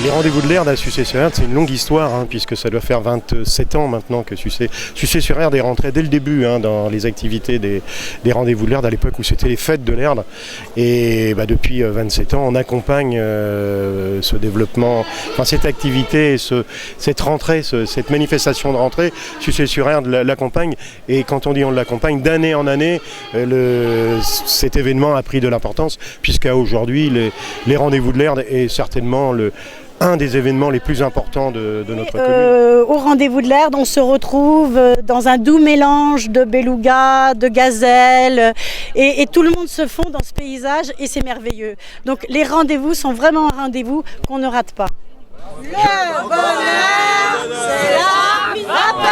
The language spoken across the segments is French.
Les rendez-vous de l'Erd à Sucé-sur-Erd, c'est une longue histoire, puisque ça doit faire 27 ans maintenant que Sucé-sur-Erd est rentré dès le début dans les activités des rendez-vous de l'Erd, à l'époque où c'était les fêtes de l'Erd. Et depuis 27 ans, on accompagne ce développement, cette activité, cette rentrée, cette manifestation de rentrée. Sucé-sur-Erd l'accompagne, et quand on dit on l'accompagne, d'année en année, cet événement a pris de l'importance, puisqu'à aujourd'hui, les rendez-vous de l'Erd est certainement un des événements les plus importants de notre commune. Au rendez-vous de l'Erd, on se retrouve dans un doux mélange de beluga, de gazelle, et tout le monde se fond dans ce paysage, et c'est merveilleux. Donc les rendez-vous sont vraiment un rendez-vous qu'on ne rate pas. Le bonheur, c'est la vapeur.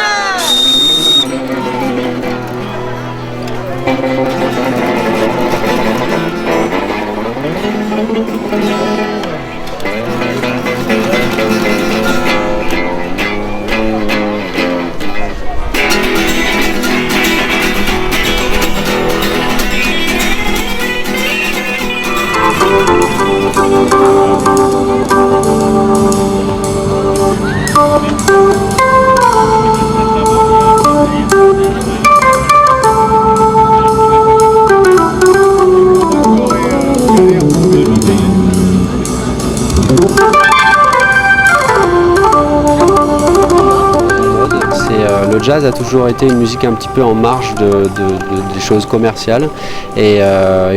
Le jazz a toujours été une musique un petit peu en marge des choses commerciales, et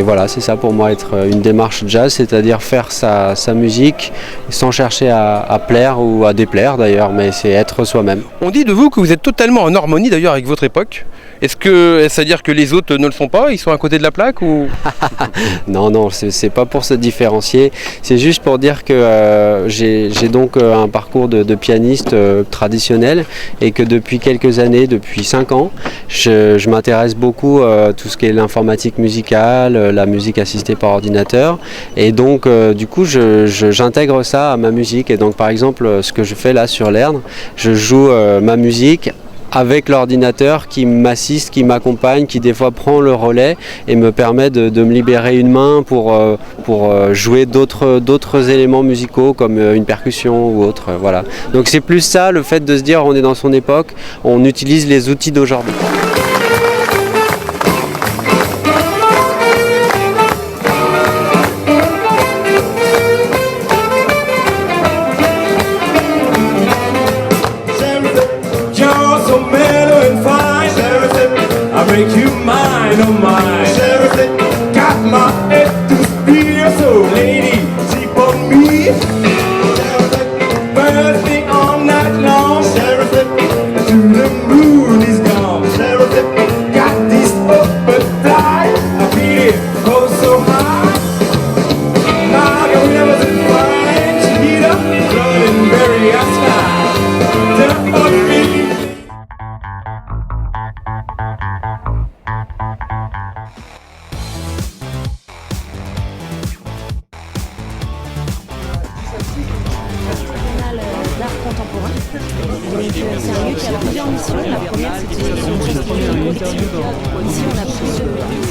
voilà, c'est ça pour moi être une démarche jazz, c'est-à-dire faire sa musique sans chercher à plaire ou à déplaire d'ailleurs, mais c'est être soi-même. On dit de vous que vous êtes totalement en harmonie d'ailleurs avec votre époque. Est-ce à dire que les autres ne le sont pas, ils sont à côté de la plaque ou... Non, c'est pas pour se différencier, c'est juste pour dire que j'ai donc un parcours de pianiste traditionnel, et que depuis quelques années, depuis 5 ans, je m'intéresse beaucoup à tout ce qui est l'informatique musicale, la musique assistée par ordinateur, et donc du coup j'intègre ça à ma musique. Et donc par exemple ce que je fais là sur l'Erd, je joue ma musique avec l'ordinateur qui m'assiste, qui m'accompagne, qui des fois prend le relais et me permet de me libérer une main pour jouer d'autres éléments musicaux comme une percussion ou autre. Voilà. Donc c'est plus ça, le fait de se dire on est dans son époque, on utilise les outils d'aujourd'hui. Make you mine, oh mine. Sheriff, got my head to spear, so lady, sleep on me. Sheriff, burns me all night long. Sheriff, to the moon is gone. Sheriff, got this open fly. I feel it oh so high. Margaritas and wine, Chiquita, running very outside. Turn up me. D'art contemporain. Donc, c'est un lieu qui a plusieurs missions. La première, c'est de ici on a pris